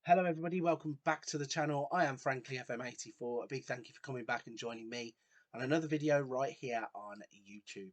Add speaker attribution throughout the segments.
Speaker 1: Hello everybody, welcome back to the channel. I am frankly FM84. A big thank you for coming back and joining me on another video right here on YouTube.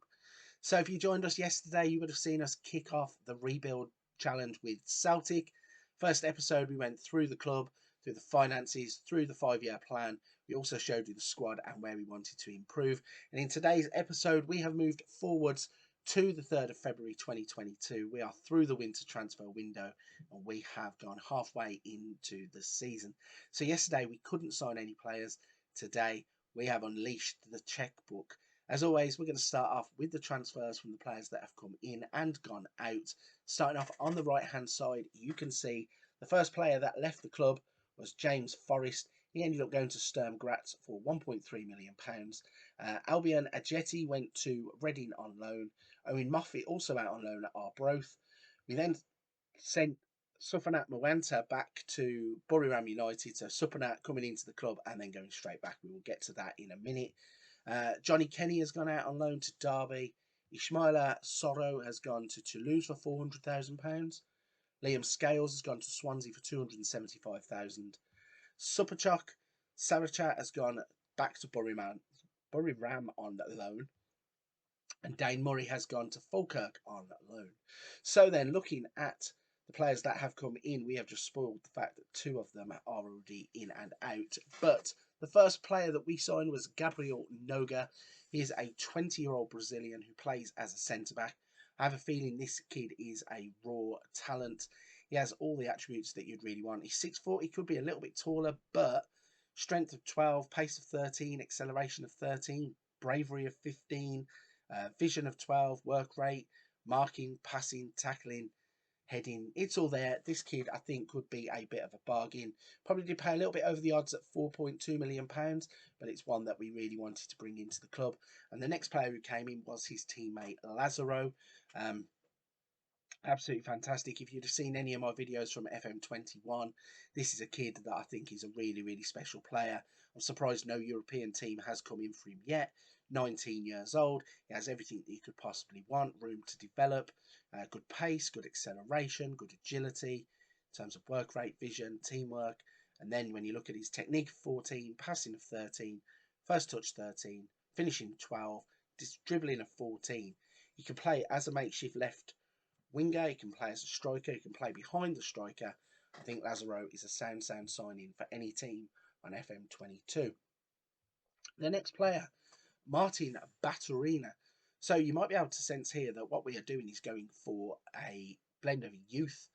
Speaker 1: So if you joined us yesterday, you would have seen us kick off the rebuild challenge with Celtic. First episode, we went through the club, through the finances, through the 5-year plan. We also showed you the squad and where we wanted to improve. And in today's episode, we have moved forwards to the 3rd of February 2022. We are through the winter transfer window and we have gone halfway into the season. So yesterday we couldn't sign any players. Today we have unleashed the checkbook. As always, we're going to start off with the transfers from the players that have come in and gone out. Starting off on the right hand side, you can see the first player that left the club was James Forrest. He ended up going to Sturm Graz for £1.3 million. Albion Ajeti went to Reading on loan. Owen Moffat also out on loan at Arbroath. We then sent Sufanat Mwanta back to Buriram United. So Sufanat coming into the club and then going straight back. We will get to that in a minute. Johnny Kenny has gone out on loan to Derby. Ismaila Soro has gone to Toulouse for £400,000. Liam Scales has gone to Swansea for £275,000. Superchok Sarachat has gone back to Buriram on loan. And Dane Murray has gone to Falkirk on loan. So then, looking at the players that have come in, we have just spoiled the fact that 2 of them are already in and out. But the first player that we signed was Gabriel Noga. He is a 20-year-old Brazilian who plays as a centre-back. I have a feeling this kid is a raw talent. He has all the attributes that you'd really want. He's 6'4", he could be a little bit taller, but strength of 12, pace of 13, acceleration of 13, bravery of 15, vision of 12, work rate, marking, passing, tackling, heading. It's all there. This kid, I think, could be a bit of a bargain. Probably did pay a little bit over the odds at £4.2 million, but it's one that we really wanted to bring into the club. And the next player who came in was his teammate, Lazaro. Absolutely fantastic. If you'd have seen any of my videos from FM21, this is a kid that I think is a really, really special player. I'm surprised no European team has come in for him yet. 19 years old. He has everything that you could possibly want. Room to develop. Good pace, good acceleration, good agility in terms of work rate, vision, teamwork. And then when you look at his technique, 14, passing of 13, first touch 13, finishing 12, dribbling of 14. He can play as a makeshift left winger, he can play as a striker, he can play behind the striker. I think Lazaro is a sound signing for any team on FM22. The next player, Martin Baturina. So you might be able to sense here that what we are doing is going for a blend of youth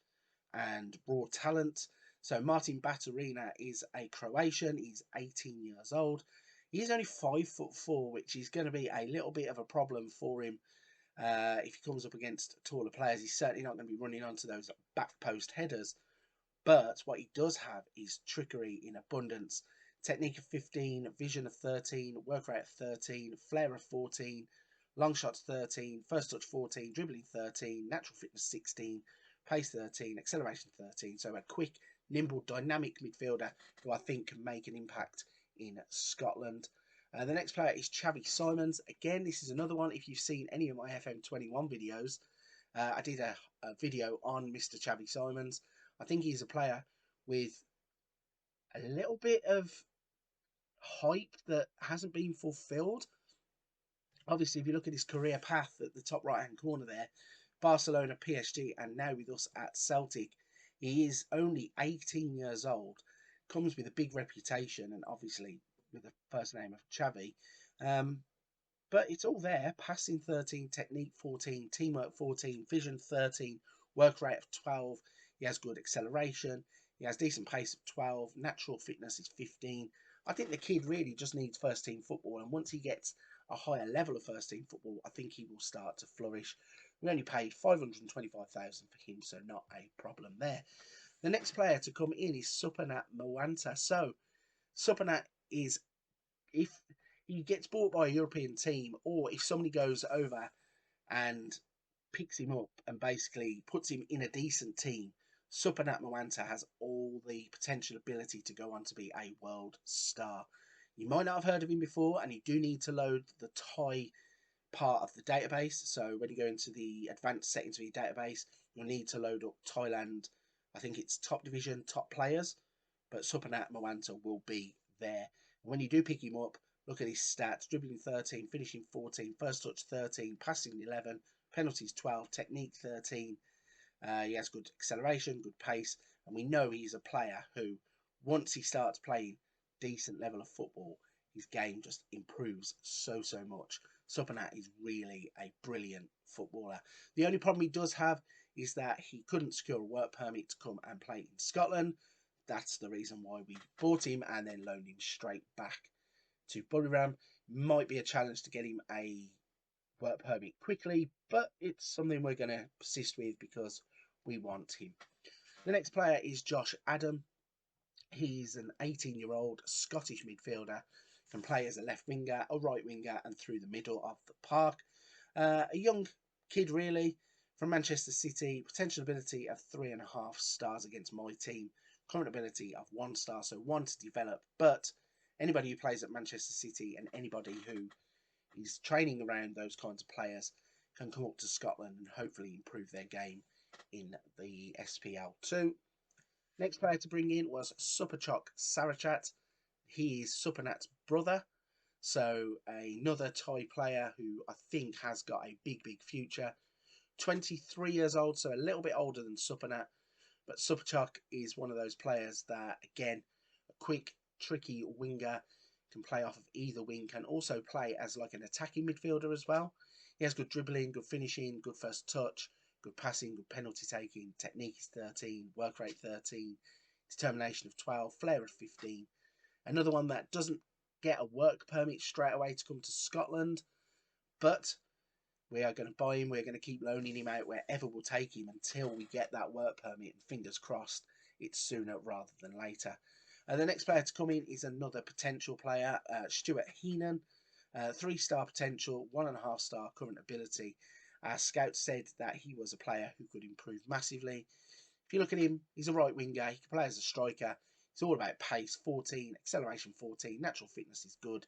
Speaker 1: and raw talent. So Martin Baturina is a Croatian, he's 18 years old. He's only 5'4", which is going to be a little bit of a problem for him. If he comes up against taller players, he's certainly not going to be running onto those back post headers. But what he does have is trickery in abundance. Technique of 15, vision of 13, work rate of 13, flair of 14, long shots 13, first touch 14, dribbling 13, natural fitness 16, pace 13, acceleration 13. So a quick, nimble, dynamic midfielder who I think can make an impact in Scotland. The next player is Xavi Simons. Again, this is another one. If you've seen any of my FM21 videos, I did a video on Mr. Xavi Simons. I think he's a player with a little bit of hype that hasn't been fulfilled. Obviously, if you look at his career path at the top right-hand corner there, Barcelona, PSG, and now with us at Celtic, he is only 18 years old, comes with a big reputation, and obviously with the first name of Xavi. But it's all there. Passing 13, technique 14, teamwork 14, vision 13, work rate of 12. He has good acceleration. He has decent pace of 12. Natural fitness is 15. I think the kid really just needs first team football. And once he gets a higher level of first team football, I think he will start to flourish. We only paid $525,000 for him, so not a problem there. The next player to come in is Sufanat Mwanta. So Sufanat is, if he gets bought by a European team, or if somebody goes over and picks him up and basically puts him in a decent team, Sufanat Mwanta has all the potential ability to go on to be a world star. You might not have heard of him before, and you do need to load the Thai part of the database. So when you go into the advanced settings of your database, you'll need to load up Thailand I think it's top division, top players, but Supernat Moanta will be there. And when you do pick him up, look at his stats: dribbling 13, finishing 14, first touch 13, passing 11, penalties 12, technique 13. He has good acceleration, good pace, and we know he's a player who, once he starts playing decent level of football, his game just improves so much. Supernat is really a brilliant footballer. The only problem he does have is that he couldn't secure a work permit to come and play in Scotland. That's the reason why we bought him and then loaned him straight back to Buriram. Might be a challenge to get him a work permit quickly, but it's something we're going to persist with because we want him. The next player is Josh Adam. He's an 18-year-old Scottish midfielder, can play as a left winger, a right winger, and through the middle of the park. A young kid, really, from Manchester City. Potential ability of 3.5 stars against my team. Current ability of 1 star, so 1 to develop. But anybody who plays at Manchester City and anybody who is training around those kinds of players can come up to Scotland and hopefully improve their game in the SPL2. Next player to bring in was Superchok Sarachat. He is Supernat's brother, so another Thai player who I think has got a big future. 23 years old, so a little bit older than Supernat, but Superchok is one of those players that, again, a quick, tricky winger, can play off of either wing, can also play as like an attacking midfielder as well. He has good dribbling, good finishing, good first touch, good passing, good penalty taking, technique is 13, work rate 13, determination of 12, flair of 15. Another one that doesn't get a work permit straight away to come to Scotland, but we are going to buy him. We're going to keep loaning him out wherever we'll take him until we get that work permit, and fingers crossed it's sooner rather than later. The next player to come in is another potential player, Stuart Heenan. 3-star potential, 1.5 star current ability. Our scout said that he was a player who could improve massively. If you look at him, he's a right winger. He can play as a striker. It's all about pace, 14, acceleration 14, natural fitness is good.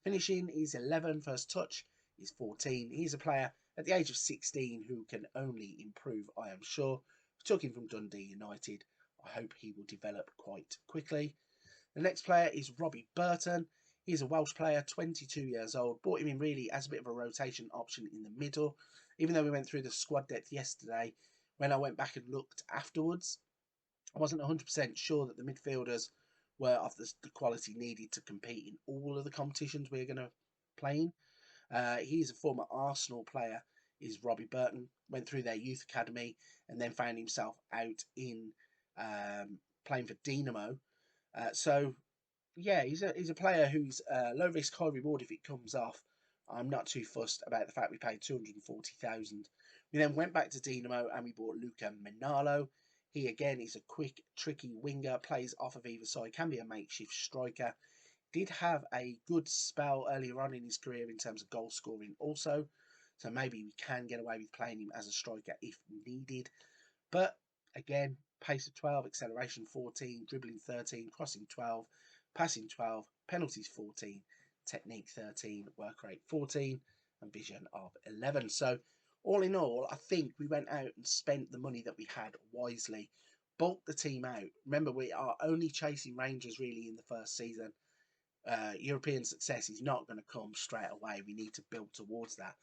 Speaker 1: Finishing is 11, first touch is 14. He's a player at the age of 16 who can only improve, I am sure. We took him from Dundee United. I hope he will develop quite quickly. The next player is Robbie Burton. He's a Welsh player, 22 years old. Bought him in really as a bit of a rotation option in the middle. Even though we went through the squad depth yesterday, when I went back and looked afterwards, I wasn't 100% sure that the midfielders were of the quality needed to compete in all of the competitions we're going to play in. He's a former Arsenal player, is Robbie Burton. Went through their youth academy and then found himself out in playing for Dinamo. So yeah, he's a player who's low risk, high reward if it comes off. I'm not too fussed about the fact we paid 240,000. We then went back to Dinamo and we bought Luca Minalo. He again is a quick, tricky winger, plays off of either side, can be a makeshift striker. Did have a good spell earlier on in his career in terms of goal scoring also. So maybe we can get away with playing him as a striker if needed. But again, pace of 12, acceleration 14, dribbling 13, crossing 12, passing 12, penalties 14, technique 13, work rate 14, and vision of 11. So all in all, I think we went out and spent the money that we had wisely, bulked the team out. Remember, we are only chasing Rangers really in the first season. European success is not going to come straight away. We need to build towards that.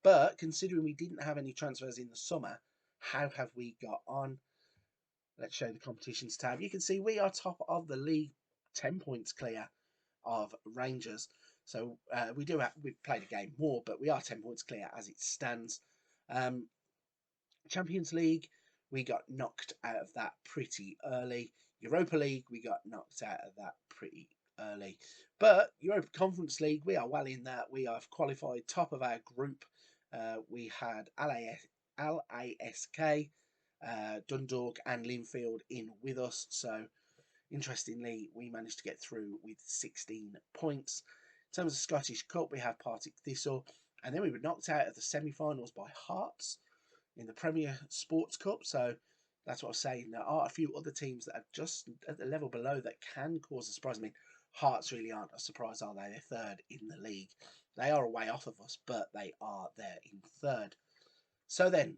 Speaker 1: But considering we didn't have any transfers in the summer, how have we got on? Let's show the competitions tab. You can see we are top of the league, 10 points clear of Rangers. So we've played a game more, but we are 10 points clear as it stands. Champions League, we got knocked out of that pretty early. Europa League, we got knocked out of that pretty early. But Europa Conference League, we are well in that. We have qualified top of our group. We had LASK, Dundalk and Linfield in with us. So interestingly, we managed to get through with 16 points. In terms of Scottish Cup, we have Partick Thistle. And then we were knocked out of the semi-finals by Hearts in the Premier Sports Cup. So that's what I was saying. There are a few other teams that are just at the level below that can cause a surprise. I mean, Hearts really aren't a surprise, are they? They're third in the league. They are a way off of us, but they are there in third. So then,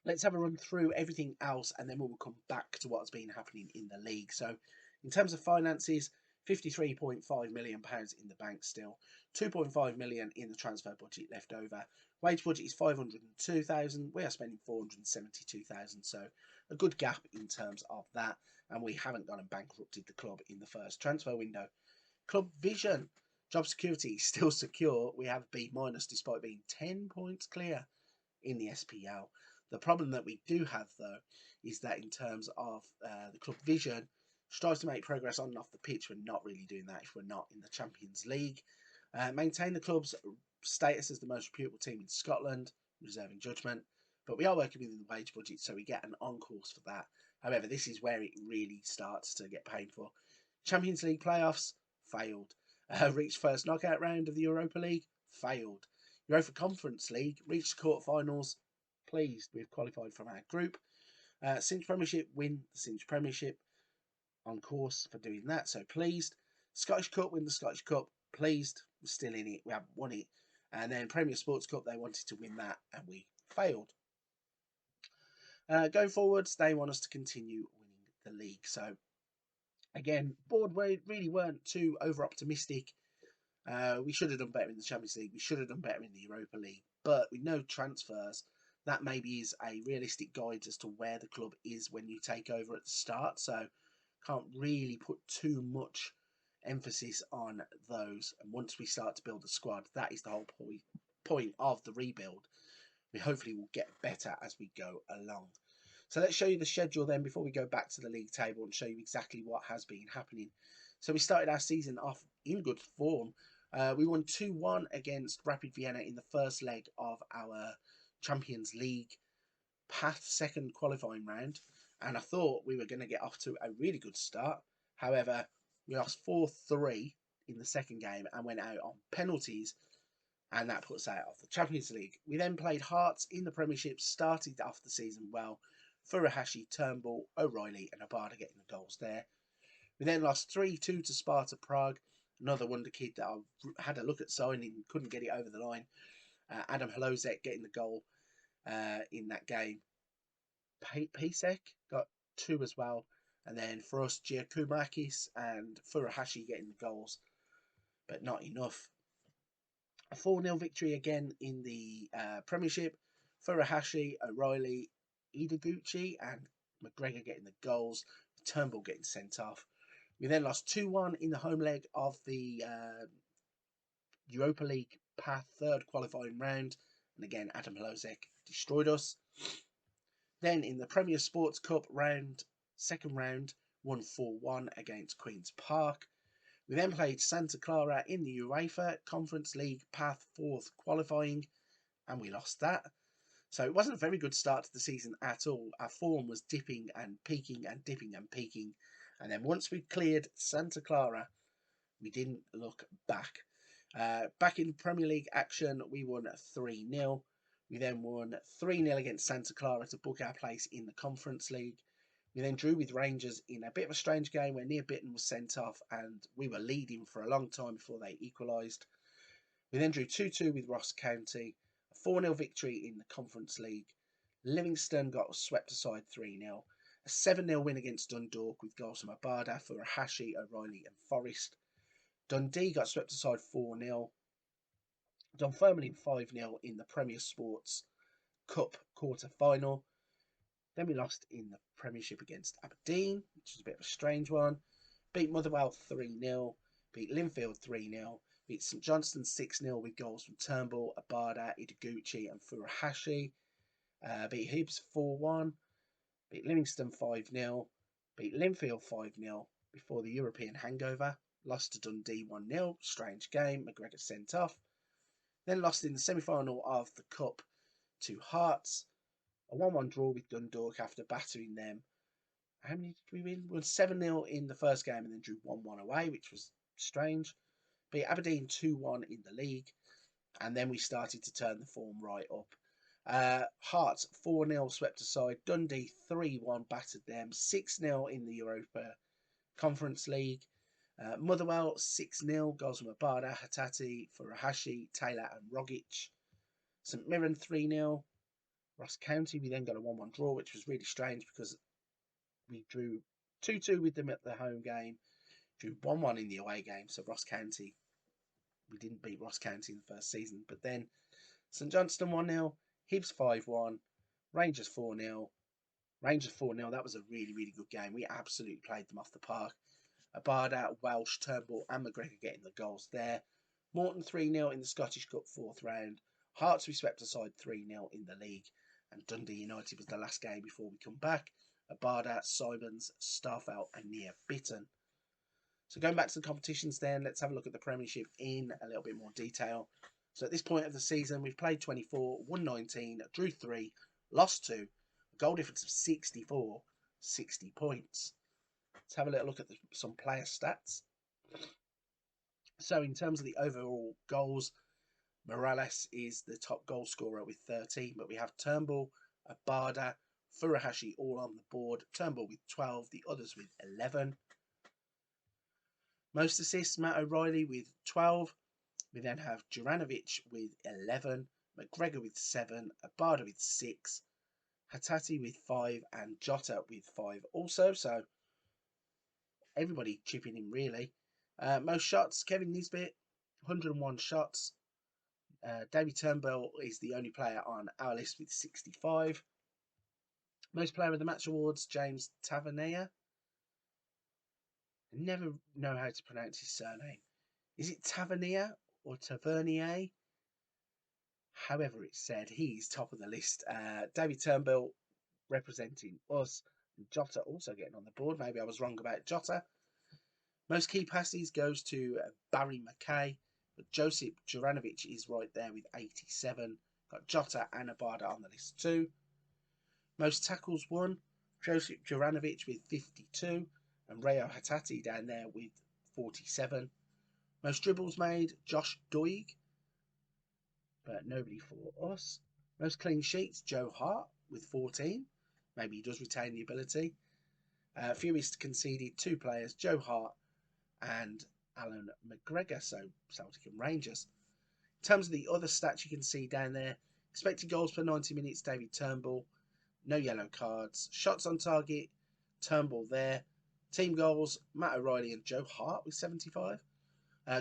Speaker 1: let's have a run through everything else, and then we'll come back to what's been happening in the league. So, in terms of finances, £53.5 million in the bank still, 2.5 million in the transfer budget left over. Wage budget is 502,000. We are spending 472,000, so a good gap in terms of that. And we haven't gone and bankrupted the club in the first transfer window. Club vision, job security is still secure. We have B minus despite being 10 points clear in the SPL. The problem that we do have, though, is that in terms of the club vision, strives to make progress on and off the pitch. We're not really doing that if we're not in the Champions League. Maintain the club's status as the most reputable team in Scotland, reserving judgment. But we are working within the wage budget, so we get an on-course for that. However, this is where it really starts to get painful. Champions League playoffs, failed. Reached first knockout round of the Europa League, failed. Europa Conference League, reached the quarterfinals, pleased we've qualified from our group. Cinch Premiership, win the Cinch Premiership, on course for doing that, so pleased. Scottish Cup, win the Scottish Cup, pleased, we're still in it, we haven't won it. And then Premier Sports Cup, they wanted to win that and we failed. Going forwards, they want us to continue winning the league. So again, board really weren't too over optimistic. We should have done better in the Champions League, we should have done better in the Europa League, but with no transfers, that maybe is a realistic guide as to where the club is when you take over at the start. So can't really put too much emphasis on those. And once we start to build the squad, that is the whole point of the rebuild. We hopefully will get better as we go along. So let's show you the schedule then before we go back to the league table and show you exactly what has been happening. So we started our season off in good form. We won 2-1 against Rapid Vienna in the first leg of our Champions League path second qualifying round. And I thought we were going to get off to a really good start. However, we lost 4-3 in the second game and went out on penalties. And that puts us out of the Champions League. We then played Hearts in the Premiership, started off the season well. Furuhashi, Turnbull, O'Reilly and Abada getting the goals there. We then lost 3-2 to Sparta Prague. Another wonder kid that I had a look at signing, couldn't get it over the line. Adam Halozek getting the goal in that game. Pisek got 2 as well. And then for us, Giacomakis and Furuhashi getting the goals, but not enough. A 4-0 victory again in the Premiership. Furuhashi, O'Reilly, Ideguchi and McGregor getting the goals. Turnbull getting sent off. We then lost 2-1 in the home leg of the Europa League path third qualifying round. And again, Adam Halozek destroyed us. Then in the Premier Sports Cup second round, won 4-1 against Queen's Park. We then played Santa Clara in the UEFA Conference League path fourth qualifying, and we lost that. So it wasn't a very good start to the season at all. Our form was dipping and peaking and dipping and peaking. And then once we cleared Santa Clara, we didn't look back. Back in Premier League action, we won 3-0. We then won 3-0 against Santa Clara to book our place in the Conference League. We then drew with Rangers in a bit of a strange game where Near Bitton was sent off and we were leading for a long time before they equalised. We then drew 2-2 with Ross County, a 4-0 victory in the Conference League. Livingston got swept aside 3-0. A 7-0 win against Dundalk with goals from Abada, Furuhashi, O'Reilly and Forrest. Dundee got swept aside 4-0. Dunfermline 5-0 in the Premier Sports Cup quarter-final. Then we lost in the Premiership against Aberdeen, which was a bit of a strange one. Beat Motherwell 3-0. Beat Linfield 3-0. Beat St Johnstone 6-0 with goals from Turnbull, Abada, Ideguchi and Furuhashi. Beat Hibs 4-1. Beat Livingston 5-0. Beat Linfield 5-0 before the European hangover. Lost to Dundee 1-0. Strange game. McGregor sent off. Then lost in the semi-final of the Cup to Hearts. A 1-1 draw with Dundalk after battering them. How many did we win? We won 7-0 in the first game and then drew 1-1 away, which was strange. Beat Aberdeen 2-1 in the league. And then we started to turn the form right up. Hearts 4-0 swept aside. Dundee 3-1 battered them. 6-0 in the Europa Conference League. Motherwell 6-0. Goals from Abada, Hatati, Furuhashi, Taylor and Rogic. St Mirren 3-0. Ross County, we then got a 1-1 draw, which was really strange because we drew 2-2 with them at the home game, drew 1-1 in the away game. So Ross County, we didn't beat Ross County in the first season. But then St Johnstone 1-0, Hibs 5-1, Rangers 4-0. Rangers 4-0, that was a really, really good game. We absolutely played them off the park. Abada, Welsh, Turnbull and McGregor getting the goals there. Morton 3-0 in the Scottish Cup 4th round. Hearts we swept aside 3-0 in the league. And Dundee United was the last game before we come back. Abada, Simons, Starfelt and Nia Bitten. So going back to the competitions then, let's have a look at the Premiership in a little bit more detail. So at this point of the season, we've played 24, won 19, drew 3, lost 2, a goal difference of 64, 60 points. Let's have a little look at some player stats. So in terms of the overall goals, Morales is the top goal scorer with 13, but we have Turnbull, Abada, Furuhashi all on the board. Turnbull with 12, the others with 11. Most assists, Matt O'Reilly with 12. We then have Juranovic with 11, McGregor with 7, Abada with 6, Hatate with 5, and Jota with 5 also. So everybody chipping in really. Most shots, Kevin Nisbet, 101 shots. David Turnbull is the only player on our list with 65. Most player of the match awards, James Tavernier. I never know how to pronounce his surname. Is it Tavernier or Tavernier? However it's said, he's top of the list. David Turnbull representing us. And Jota also getting on the board. Maybe I was wrong about Jota. Most key passes goes to Barry McKay. But Josip Juranovic is right there with 87. Got Jota and Abada on the list too. Most tackles won, Josip Juranovic with 52. And Rayo Hatate down there with 47. Most dribbles made, Josh Doig. But nobody for us. Most clean sheets, Joe Hart with 14. Maybe he does retain the ability. Fewest conceded, 2 players, Joe Hart and Alan McGregor, so Celtic and Rangers. In terms of the other stats you can see down there, expected goals per 90 minutes, David Turnbull, no yellow cards. Shots on target, Turnbull there. Team goals, Matt O'Reilly and Joe Hart with 75.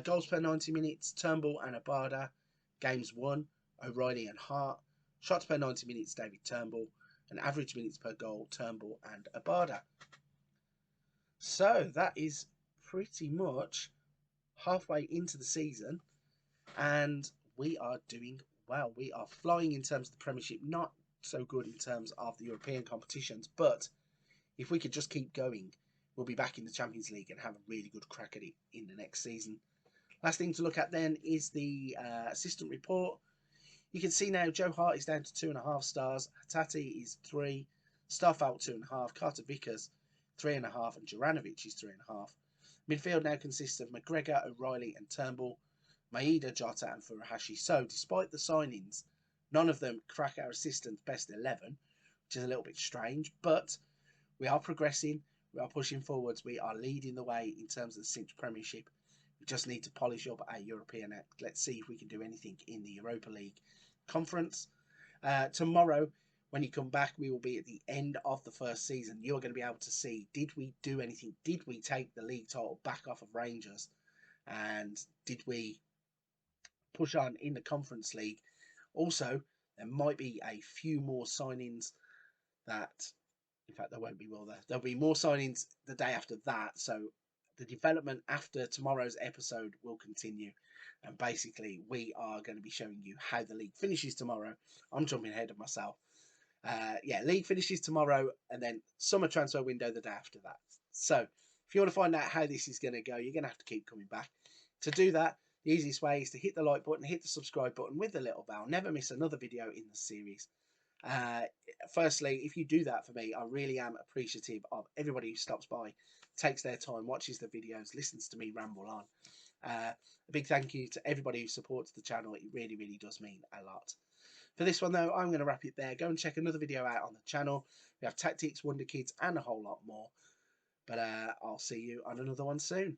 Speaker 1: Goals per 90 minutes, Turnbull and Abada. Games won, O'Reilly and Hart. Shots per 90 minutes, David Turnbull. And average minutes per goal, Turnbull and Abada. So that is pretty much halfway into the season. And we are doing well. We are flying in terms of the Premiership. Not so good in terms of the European competitions. But if we could just keep going, we'll be back in the Champions League and have a really good crack at it in the next season. Last thing to look at then is the assistant report. You can see now Joe Hart is down to 2.5 stars. Hatate is 3. Starfelt 2.5. Carter Vickers 3.5. And Juranovic is 3.5. Midfield now consists of McGregor, O'Reilly and Turnbull, Maeda, Jota and Furuhashi. So despite the signings, none of them crack our assistant's best 11, which is a little bit strange. But we are progressing. We are pushing forwards. We are leading the way in terms of the Cinch Premiership. We just need to polish up our European act. Let's see if we can do anything in the Europa League conference. Tomorrow, when you come back, we will be at the end of the first season. You're going to be able to see, did we do anything? Did we take the league title back off of Rangers? And did we push on in the Conference League? Also, there might be a few more signings that, in fact, there won't be, will there? There'll be more signings the day after that. So the development after tomorrow's episode will continue. And basically, we are going to be showing you how the league finishes tomorrow. I'm jumping ahead of myself. League finishes tomorrow and then summer transfer window the day after that. So if you want to find out how this is going to go, you're going to have to keep coming back. To do that, the easiest way is to hit the like button, hit the subscribe button with the little bell. Never miss another video in the series. Firstly, if you do that for me, I really am appreciative of everybody who stops by, takes their time, watches the videos, listens to me ramble on. A big thank you to everybody who supports the channel. It really, really does mean a lot. For this one, though, I'm going to wrap it there. Go and check another video out on the channel. We have tactics, Wonder Kids, and a whole lot more. But I'll see you on another one soon.